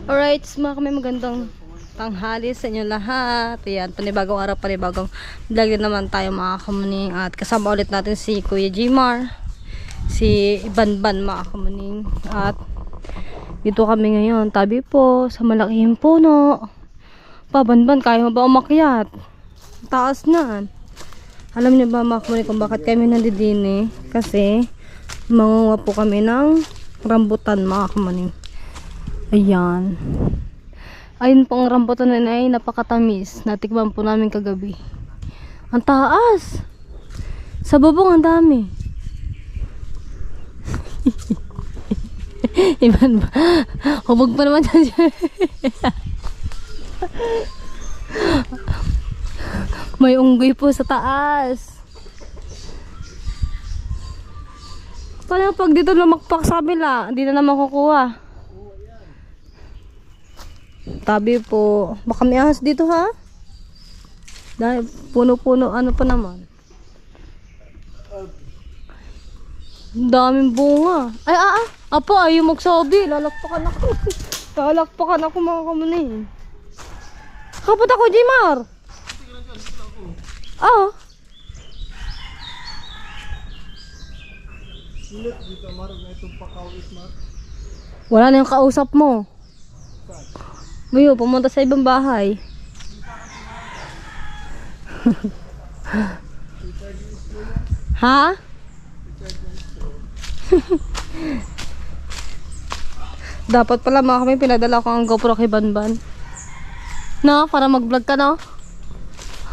Alright, mga kami magandang tanghali sa inyo lahat. Ayan, panibagong araw, panibagong vlog din naman tayo mga kamuning. At kasama ulit natin si Kuya Jimar, si Banban mga kamuning. At dito kami ngayon, tabi po sa malaking puno. Pa, Banban, kaya mo ba umakyat? Taas na. Alam niyo ba mga kamuning kung bakit kami nandidini? Kasi mangunguha po kami ng rambutan mga kamuning. Ayan. Ayun pong rambutan na ay napakatamis. Natikman po namin kagabi. Ang taas. Sa bubong ang dami. Iban ba? Hubog pa naman dyan. May unggoy po sa taas. Paano pag dito lumakpak sa kabila? Hindi na naman kukuha. Tabi po. Baka may ahas dito ha? Dahil puno-puno ano pa naman. Daming bunga. Ay Apo ayaw magsabi. Lalakpakan ako. Lalakpakan ako mga kamunin. Kapot ako Jimar. Wala na yung kausap mo. Bayo, pumunta sa ibang bahay. Ha? Dapat pala mga kami pinadala ko ang GoPro kay Banban. No? Para mag-vlog ka, no?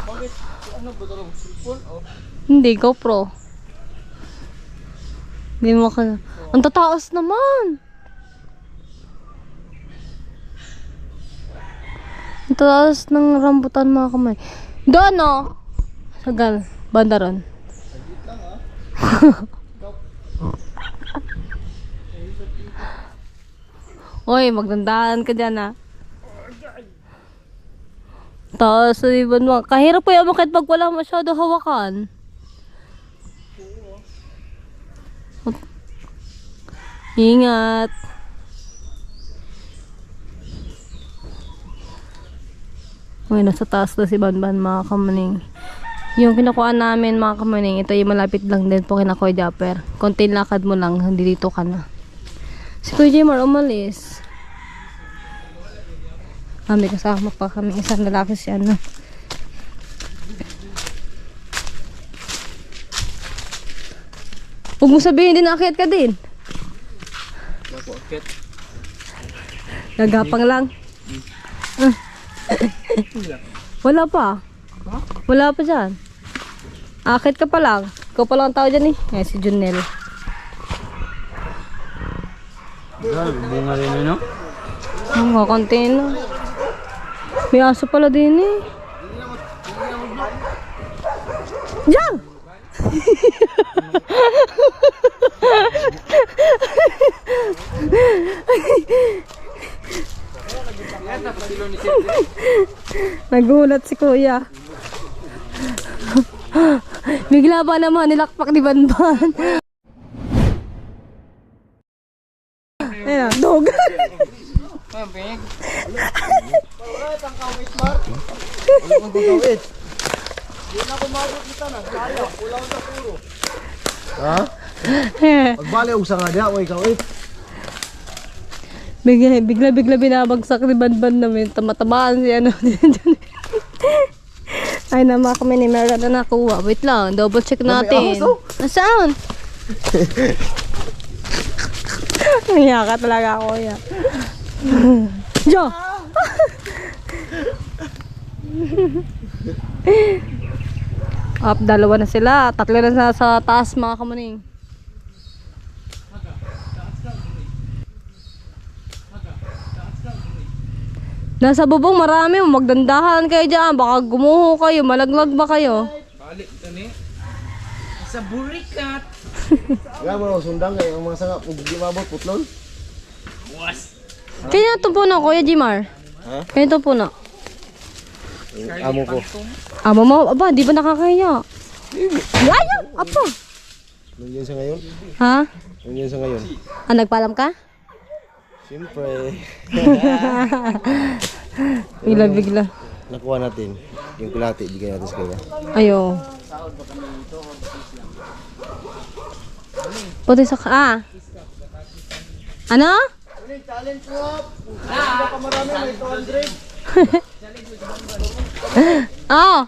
Bakit? Ano ba ito? Cellphone? Oh. Hindi, GoPro. Hindi mo ka... Ang tataas naman! Ang taas ng rambutan mga kamay. Doon no? Sagal. Banda ron. Saglit lang ha. Oy, magdandahan ka dyan ha. Taas sa ibon mo. Kahirap po yung makit pag wala masyado hawakan. Ingat. Uy, nasa taas na si Banban mga kamaning. Yung kinukuha namin mga kamaning, ito yung malapit lang din po kina Kuya Japper. Konting lakad mo lang, hindi dito ka na. Si Kuya Jimar umalis. May kasama pa kami isang lalaki si ano. Huwag mo sabihin din na akyat ka din. Ako akit. Gagapang lang. Wala pa. Wala pa dyan. Akit ka pa lang. Ikaw pa lang ang tao dyan eh. Ayan si Junel. Bunga rin no? Mga konti na. May aso pala din eh. Diyan! Nagulat si Kuya. Bigla ba naman nilakpak ni Banban? Ayan, dog. Pabig. Alright, ang kawit Mark. Ano kang kawit? Hindi na kumabot kita na. Kaya, kulang sa puro. Ha? Magbali og sa nga diha, way kawit. Bigla binabagsak ni Banban namin. Tama-tamaan si ano. Ay naman kami ni Mera na nakuha. Wait lang, double check natin. Nasaan? Nangyaka ka talaga ako yan. Jo! Dalawa na sila. Tatlo na sa taas mga kamuning. Nasa bubong marami. Magdandahan kayo dyan. Baka gumuho kayo. Malaglag ba kayo? Balik ito ni. Sa burikat. Nga mo sundang kayo ang mga sanga hindi mabot putlon. Buwas. Kaya itong puno, Kuya Jimar. Ha? Kaya itong puno. Amo ko. Amo mo, aba, di ba nakakahiya? Ayaw! Apo! Nandiyan sa ngayon? Ha? Nandiyan sa ngayon? Nagpaalam ka? Siyempre. Bigla-bigla. Nakuha natin. Yung kulati, bigay natin sa kanya. Ayo. Puti sa Ano? Challenge mo up. Hindi ka marami, may 200. Oh.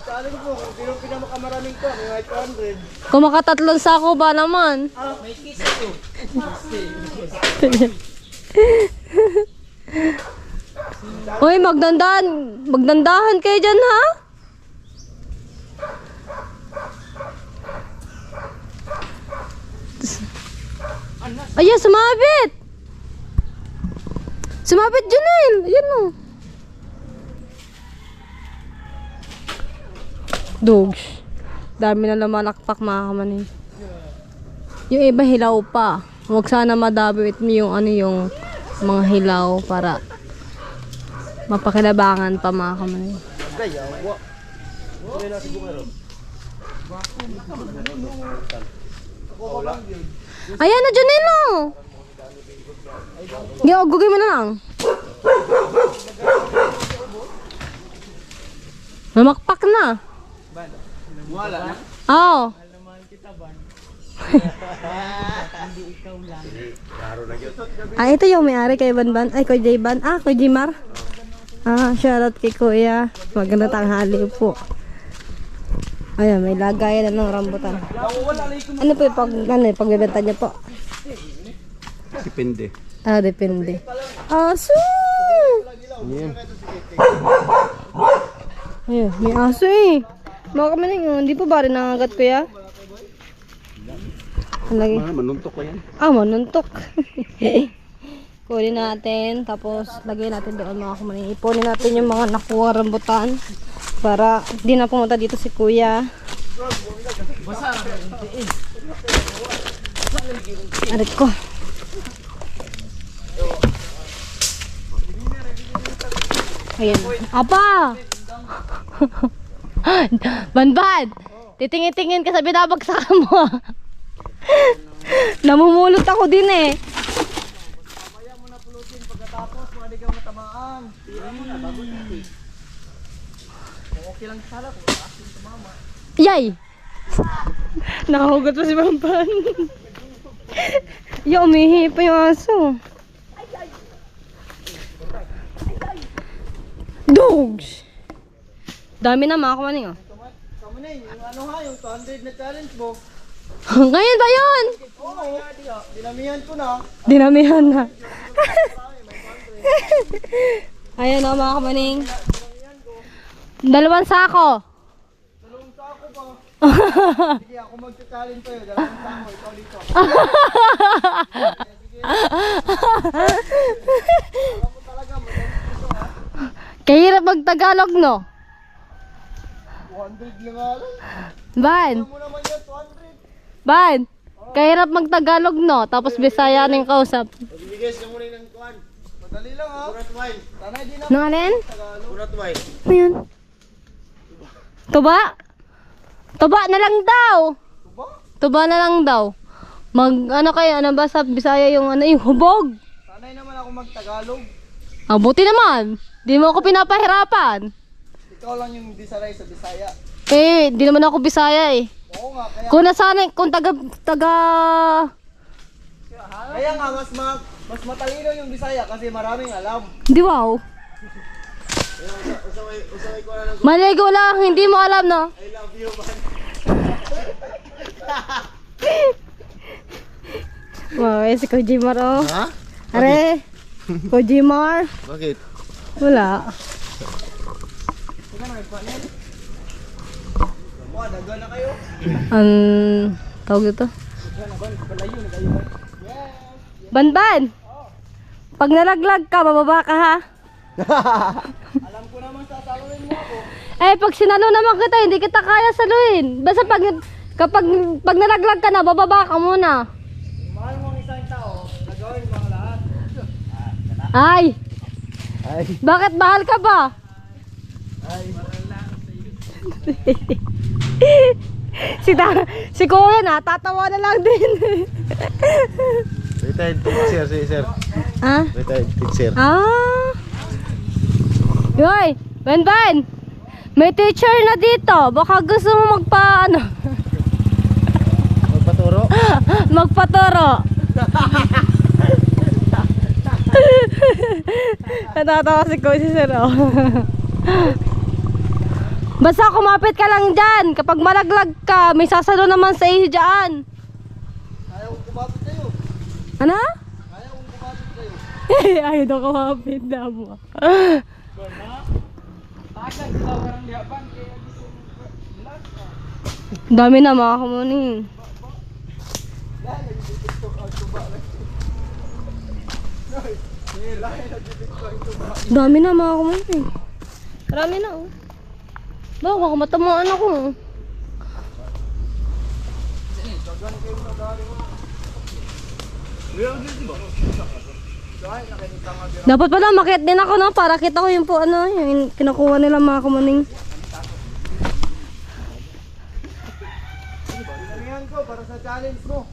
Challenge mo, kung sino pinamakaraming ko, may 200. Kung makatatlong sako ba naman? May kiss ito. Uy, magdandahan kayo dyan, ha? Ayan, sumabit! Sumabit, Junel! Ayan, o. Dogs. Dami na lamalakpak, mga kamanin. Yung iba hilaw pa. Huwag sana madabit mo yung yung mga hilaw para mapakinabangan pa, mga kamanin. Gayawa. Ayan na, Junelo! Gugay mo na lang. Mamakpak na. Wala na. Oo. Ito yung may-ari kay Banban. Ay, kay Jayban. Kay Jimar. Shoutout kay Kuya. Maganda tanghali po. Ayan, may lagayan na ng rambutan. Ano po yung pagbebenta niya po? Depende. Depende. Aso! Yan. Ayun, may aso eh. Mga kamaning, hindi po ba rin nangagat, Kuya? Lagi. Manuntok ko yan. Manuntok. Kunin natin, tapos lagay natin doon, mga kamaning. Ipunin natin yung mga nakuha rambutan para di na pumunta dito si Kuya. Arit ko. Ayan. Apa! Banban! Titingin-tingin ka sa binabagsakan mo. Namumulot ako din eh. Mamaya mo na pulutin pagkatapos, hindi ka matamaan. Tira mo na, bago yun. Okay lang sana kung asin tumama. Yay! Nakahugot pa si Banban. Umihi pa yung aso. Dogs! Dami na, mga kamaning, oh. Tama na yun, yung 200 na challenge mo. Ngayon ba yun? Oo, dinamihan ko na. Dinamihan na. Ayan o, mga kamaning. 2 sako. Dalawang sako pa. Sige, ako mag-challenge sa'yo. 2 sako, ikaw dito. Alam mo talaga, madali dito ha. Kahirap mag-Tagalog, no? 200 lang nga lang. Ban, Alam mo naman yan, 200. Ban. Kahirap mag-Tagalog, no? Tapos Bisaya ng kausap. Magbibigay ka muna ng kuhan. Madali lang ha. Kunat wine. Tanay din Nung alin? Kunat wine. Ano yun? Tuba? Tuba na lang daw. Tuba? Tuba na lang daw. Ano ba sa Bisaya yung yung hubog? Tanay naman ako mag-Tagalog. Buti naman. Di mo ako pinapahirapan. Ikaw lang yung disaray sa Bisaya. Di naman ako Bisaya eh. Oo nga, Kung taga kaya nga mas matalino yung Bisaya kasi maraming alam. di wow. Usaway ko na ng Maligo lang, hindi mo alam, no? I love you man. Wow, si Kojimar, oh. Ha? Are, Kojimar. Bakit? Wala. Mga daga na kayo. Tawag ito? Banban! Pag nalaglag ka, bababa ka, ha? Alam ko naman sasaluhin mo ako. Pag sinalo naman kita, hindi kita kaya saluhin. Basta pag nalaglag ka na, bababa ka muna. Mahal mo ang isang tao, nagawin mo ang lahat. Ay! Ay. Bakit mahal ka ba? Ay, si Kuya na, tatawa na lang din. Sir, sir. Ah? Retired teacher. Ah! Yoy! Banban! May teacher na dito. Baka gusto mo Magpaturo. magpaturo. Natatawa si Coach Sir. Basta kumapit ka lang dyan. Kapag malaglag ka, may sasalo naman sa iyo dyan. Kaya kong kumapit kayo. Ano? Kaya kong kumapit kayo. Ayaw daw kumapit na mo. Dami na mga kamuning. Dami na mga kamuning. Marami na oh. Baka matamaan ako. Dapat pala makiat din ako no para kita ko yung po ano yung kinukuha nila mga kamuning. Pinalihan ko para sa challenge mo.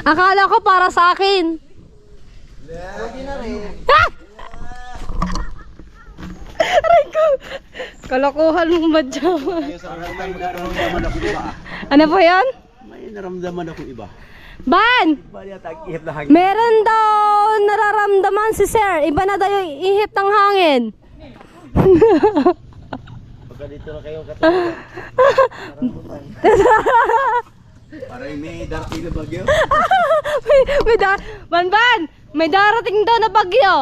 Akala ko para sa akin. Pwede na rin. Aray ko. Kalokohan mo ba dyan? Naramdaman ako iba. Ano po yan? May naramdaman ako iba. Ban! Bali at ihip na hangin. Meron daw nararamdaman si Sir. Iba na daw yung ihip ng hangin. Pagka dito na kayo katawa. Parang may darating na bagyo. Ban! May darating daw na bagyo.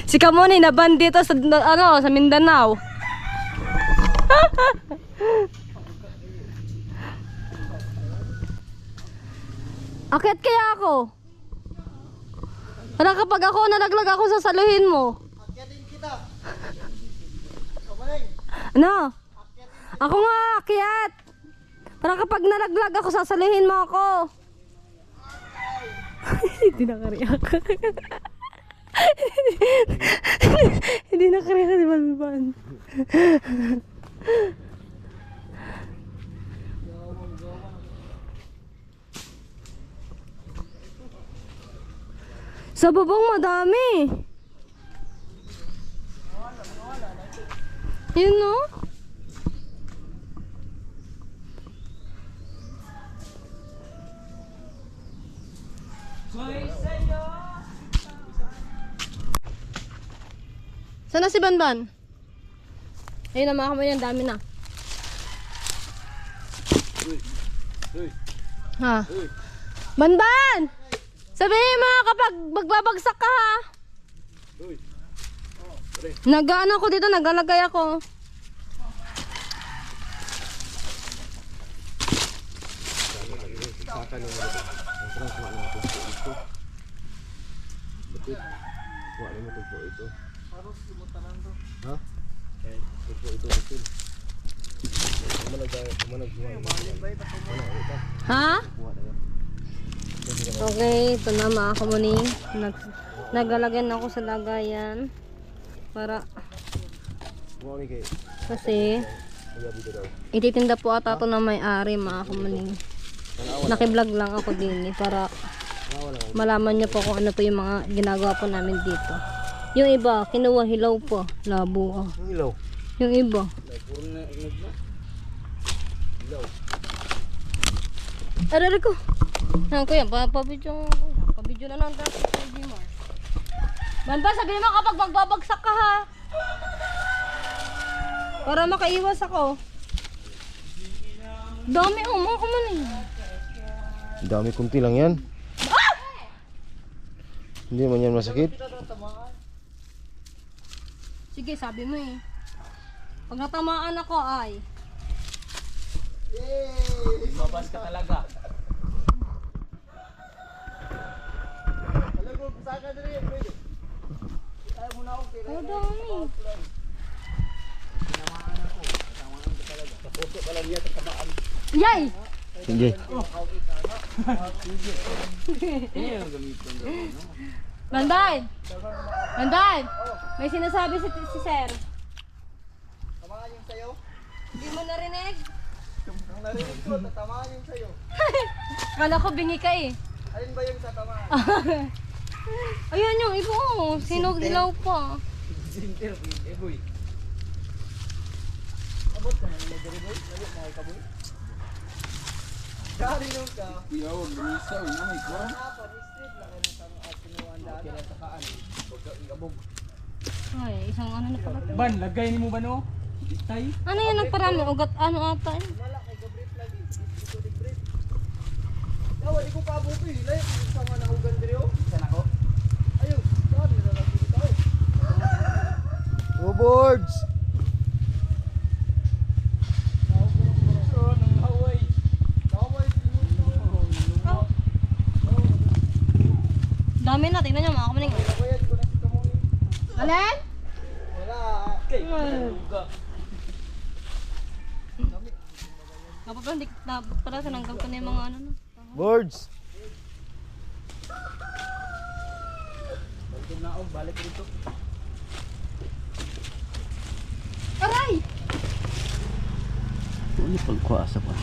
Si Kamoni naban dito sa sa Mindanao. Akit kaya ako? Para kapag ako nalaglag ako sasaluhin mo. Akyatin kita. Kamalay. Ano? Ako nga, akyat. Para kapag nalaglag ako sasaluhin mo ako. Hindi nakariyak. Hindi nakariyak si Banban. Sa babong madami. Yun no? Sana si Banban? Ayun na mga kamay, ang dami na. Ha? Banban! Sabihin mo kapag magbabagsak ka ha. Nag-ano ako dito, naglalagay ako. Ha? Okay, ito na mga kamuni. Nagalagyan ako sa lagayan. Para kasi ititinda po ata ito na may-ari mga kamuni. Nakiblog lang ako din para malaman niyo po kung ano po yung mga ginagawa po namin dito. Yung iba, kinuha hilaw po. Labo. Ilaw. Yung iba. Arari ko. Yan kuya, pabidyo na lang dati sa Jimar. Banban, sabihin mo kapag magbabagsak ka ha. Para makaiwas ako. Dami mga kumanin. Dami kunti lang yan. Hindi man yan masakit. Sige, sabi mo eh. Pag natamaan ako ay Babas ka talaga. Alam ko, saan ka na rin, pwede. Ayaw mo na ako, pwede. ang dami. Kapuso ka lang niya sa tamaan. Yay! Sige. Banban! Banban! May sinasabi si Sir. Tamaan yung sayo. Hindi mo narinig? Ang narinig ko, tatamaan yung sayo. Kala ko bingi ka eh. Alin ba yung tatamaan? Ayan yung iba oh. Sinog ilaw pa. Sinter, boy. Abot ka na nagdari boy? Abot na ka boy? Gari nung ka. Kuya, huwag lumisa. Uy, may kuwan. Street lang ano tang kinuwan daan. Kaya sa kaan. Igabog. Ay, isang ano na pala. Ban, lagay ni mo ba no? Itay. Ano yan nagparami? Ugat ano ata eh. Wala kay gabrief lagi. Dito di brief. Daw di ko pa abuto eh. Layo sa mga nahugan diri oh. Sana ko. Ayo, sabi na lang dito tayo. Two boards. Ng Hawaii. Dami na, tingnan nyo mga kamaning. Alin? Wala. Dapat pala tinanggal ko na yung mga ano no. Boards. Balik dito. Aray! Ano pagkuasa pa?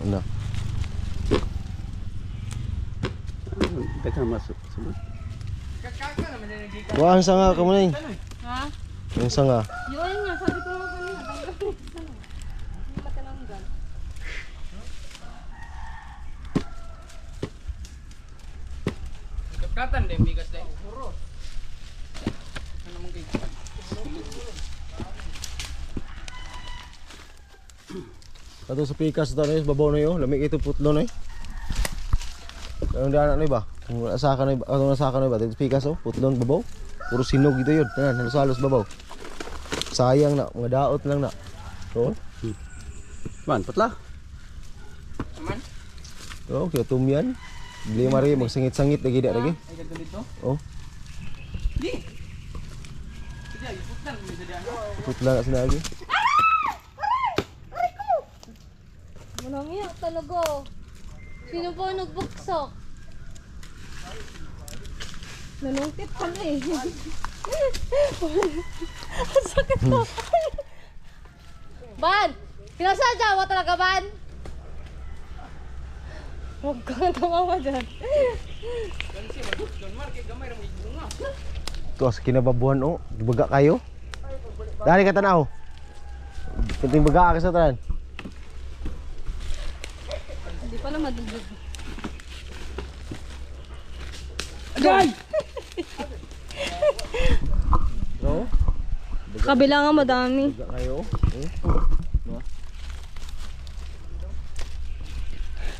Ano? Teka masuk. Kakaka naman na nagiging. Wah, ang sanga ka mo ning. Ha? Ang sanga. Yun nga, sabi ko nga kanina. Tanggal. Hindi matinanggal. Kakatan din bigas dahil. Ano mong kay? Kato sa pikas daw na babaw na yun. Lamig ito putlo na eh. Anong daan na ba? Kung nasaka na ba? Kung nasaka na ba? Dito sa pikas oh. Putlon babaw. Puro sinog ito yun. Yan, halos-halos babaw. Sayang na. Mga daot lang na. So, Man, patla. Aman? oh, kaya tumyan. Bili mari magsingit-sangit lagi dak lagi. Ay ganito dito. Oh, Di. Sige, iput lang may dadaan. putla na sila lagi. Walang iyak talaga. Sino ba nagbuksak? Nanungkit pala eh. Ang sakit ko. Ban! Pinasadya mo talaga, Ban? Huwag kang tumawa dyan. Gansi magdon market gamay ra mo bunga. Ito sa kinababuhan oh. Baga kayo. Dari ka tanaw. Penting baga ka sa tanan. Hindi pala madudog. Agay! No? Kabila nga madami. Baga kayo.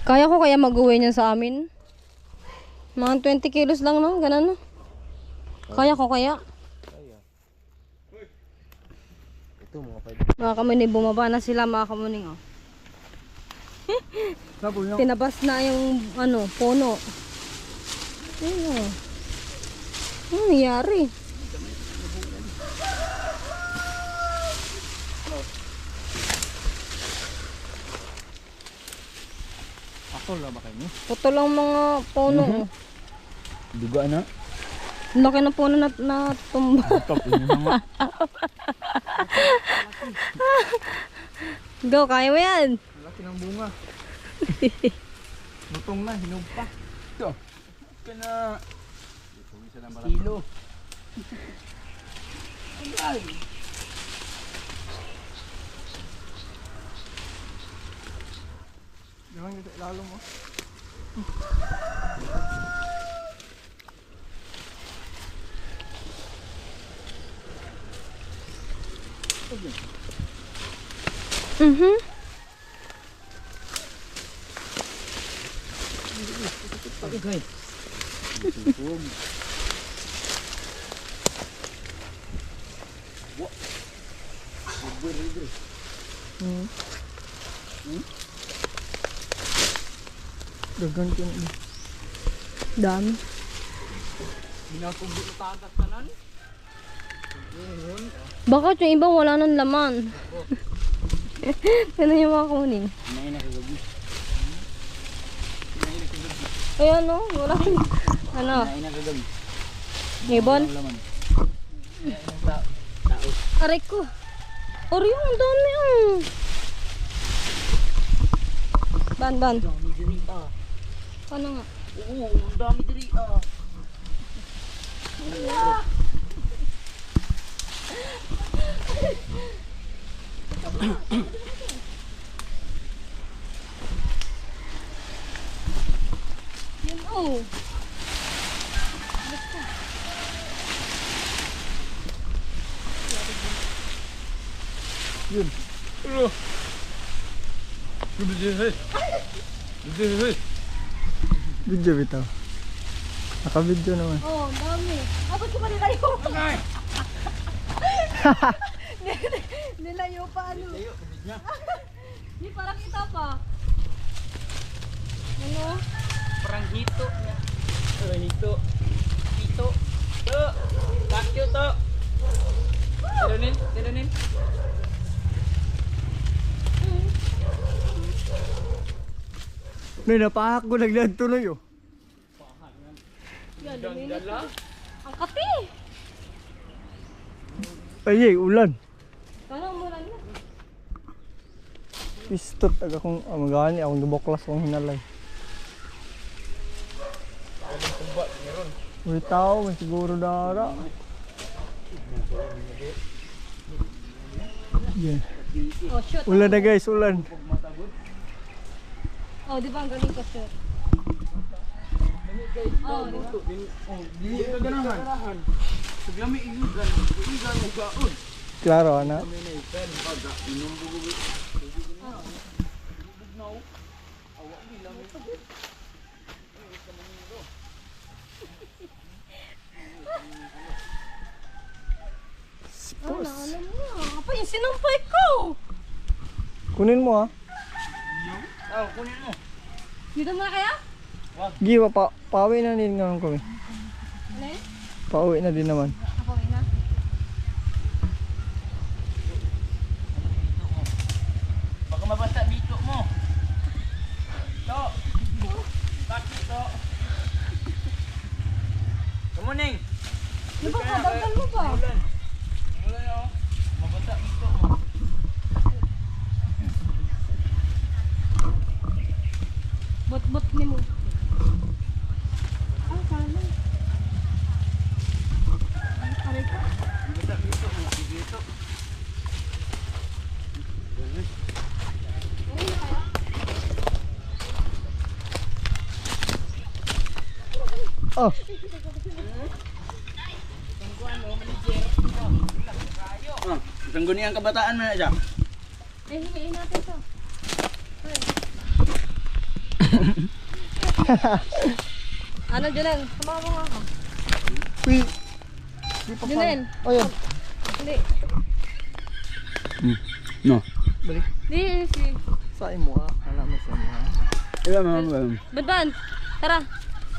Kaya ko kaya mag-uwi niyan sa amin? Mga 20 kilos lang no? Ganun no? Kaya ko kaya? Ito mga Mga kamuning, bumaba na sila mga kamuning oh. Tinabas na yung ano, puno. Ano? Ano nangyari? Ako la ba kayo? Puto lang mga puno. oh. Duga na. Ang laki ng puno na tumba. Top ini mga. Go, kaya mo yan. Laki ng bunga. Lutong na, hinog pa. Ito. Kana kilo. Ay. Diyan dito lalo mo. Mhm. Agay. Dagan ko ni. Dami. Binakong tatak tanan. Bakit yung ibang wala nang laman? Ano yung mga kuning? Nay na kagabi. Ayan no, wala. Ano? Nay na kagabi. Ibon? Laman. Aray ko. Aray, ang dami oh. Ban. Paano nga? Oo, ang dami diri ah. Yan oh. Video bitaw. Naka-video naman. Oh, ang dami. Abot ko pa nilayo pa. Nilayo pa ano. Di parang kita pa. Ano? Perang hito niya. Hito. Hito. To. Kakyo to. Tirunin. May napahak ko naglan tuloy oh. Yan, luminit na. Ang kati. Ay, ulan. Paano umulan na? Pistot aga kong magani akong giboklas kong hinalay. May tao, may siguro dara. Yeah. Oh, shoot. Ulan na guys, ulan. Oh, di ba ang galing ko, shoot? Oh, di ba? Dili ka ganahan. Suglami ilugan. Ilugan mo gaon. Klaro ana. Ano, alam mo na. Apa yung sinampay ko? Kunin mo ha. Oh, kunin mo. Dito mo na kaya? Giwa pa pauwi na din ngayon kami. Ano yun? Pauwi na din naman. Ako na. Baka mabasa dito mo. To. Kakyo to. Kumuning. Di ba kabagal mo ba? Ulan oh. Mabasa dito mo. Bot-bot ni mo. Ang sana. Ang karay ka. Mabasa dito mo. Dito. Ano na kaya? Oh, Tanggo niya ang kabataan mo na siya. Eh, hingiin natin to. Ano, Junel? Samahan mo nga ako. pi. Junel. Oh, yan. Hindi. No. Balik. Di, si... Sa imo ha. Wala mo sa imo ha. Ilan mo. Badban, tara.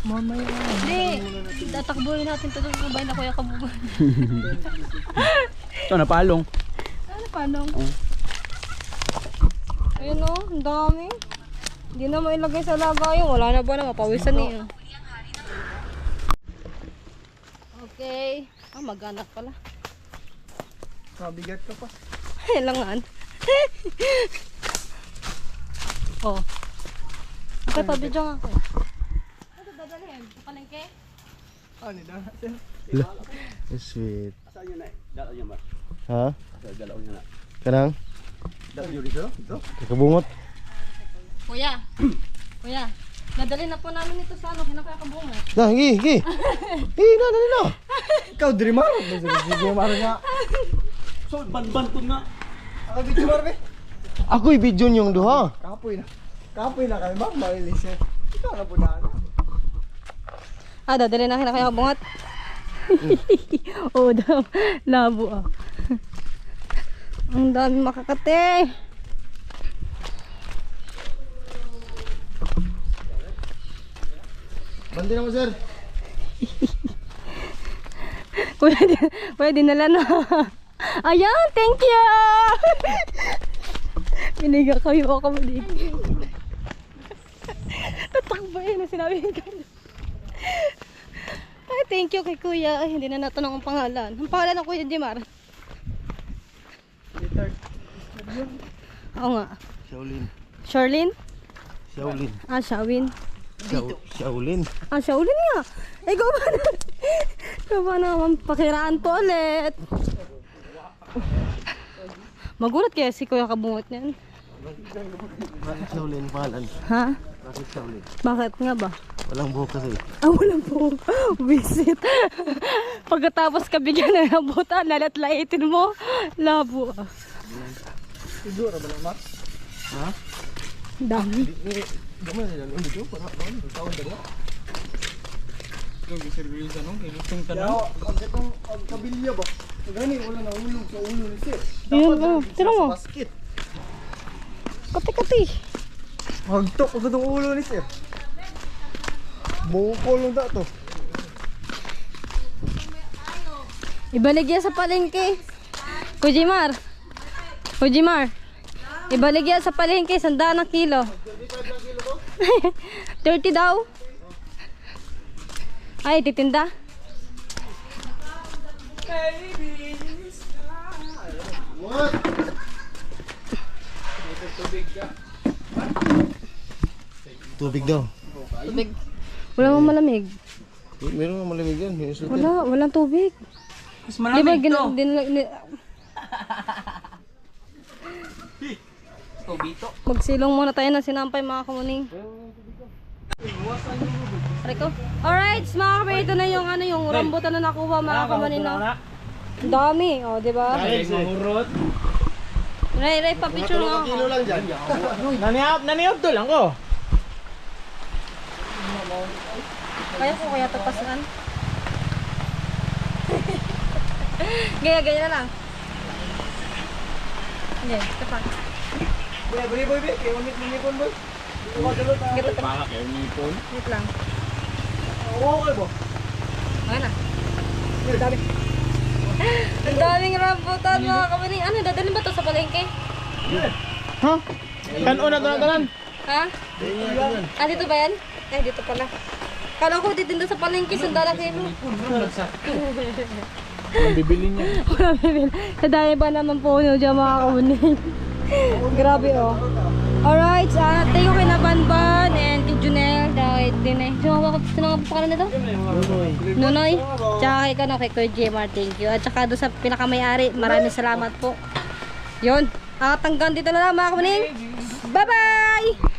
Mamaya. Hindi. Tatakbuhin natin to sa sabay na Kuya Kabugan. Ito, napalong. Ano, paano? Ayun o, ang dami. Hindi na mailagay sa lagayan. Wala na ba na mapawisan niya. Okay. Ah, mag-anak pala. Mabigat ka pa. Kailangan. Oh. Okay, pabidyo nga ako. Ano dadalhin? Sa palengke? Ano na? Sir? Sweet. Saan yun na? Dalaw niya ba? Ha? Dalaw niya na. Kanang? Dalaw niyo dito? Ito? Kakabungot? Kuya. Kuya. Nadali na po namin ito sa ano, kinakaya kabungat. Dah, gi. Na. Ikaw, diri maro. Diri maro nga. So, ban-ban ko nga. Ako video maro be. Ako'y video yung duha. Kapoy na. Kapoy na kami ba? Mailis eh. Ikaw na po na. Ah, dadali na kinakaya kabungat. Oh, labo ah. Ang dami makakate. Bandi na mo, sir. Kuya, dinala na. Ayan, thank you. Piniga kayo ako mo dito. Tatakbo na sinabi ko. Ay, thank you kay Kuya. Ay, hindi na natanong ang pangalan. Ang pangalan ng Kuya Jimar. Oo nga. Shaolin. Charlene? Shaolin. Ah, Shawin. Shaolin. Ah, siya ulit nga. Ikaw ba na? Ikaw ba naman pakiraan to ulit? Magulat kaya si Kuya Kabungot niyan. Bakit Shaolin pangalan? Ha? Bakit Shaolin? Bakit nga ba? Walang buhok kasi. Ah, walang po. Visit. Pagkatapos ka bigyan na ng buta, lalat-laitin mo. Labo. Siguro ba lang, Max? Ha? Dami. Dama na lang dito para taon dala. Yung giservis ano, kay lutong Kaya tanong. pag itong kabilya ba? Gani, wala na ulog sa ulo ni Sir. Yun, oh. Tira mo. Basket. Kati-kati. Magtok ko itong ulo ni Sir. Bukol lang to. Ibalik yan sa palengke. Kujimar. Kujimar. Ibalik yan sa palengke, 100 ng kilo. 30 daw. Ay, titinda. What? Tubig daw. Tubig. Wala mong malamig. Meron nga malamig yan. Yung sultan. Wala, walang tubig. Mas Di ba malamig to. Tubito. Magsilong muna tayo ng sinampay mga kamuning. Rico. Alright, mga kamuning, ito na yung ano yung rambutan na nakuha mga kamuning. No? Ang dami, oh, di ba? Mahurot. Ray, pa-picture nga Kilo ako. lang dyan. Naniab to lang ko. Kaya ko kaya tapasan. Gaya na lang. Okay, ito pa. Boy. Kaya unit mo nipon, boy. Gito pa. Baka kayo nipon. Wait lang. Okay ba? Okay na. Ang dami. Ang daming rambutan mga kamuning. Ano, dadalhin ba ito sa palengke? Ha? Kanon na tanan. Ha? Ah, dito ba yan? Eh, dito pala. Kala ko titinda sa palengke, 100 kilo. Ang bibili niya. Wala bibili. Sa dami ba naman po nyo dyan mga kamuning. Grabe oh. Alright, thank you kay Nabanban and kay Junel. Dahil din eh. Sino nga pa pakalan nito? Nunoy. Tsaka kay kano, kay Kuya Jmar, thank you. At saka doon sa pinakamayari, maraming salamat po. Yun. At hanggang dito na lang mga kamuning. Bye-bye!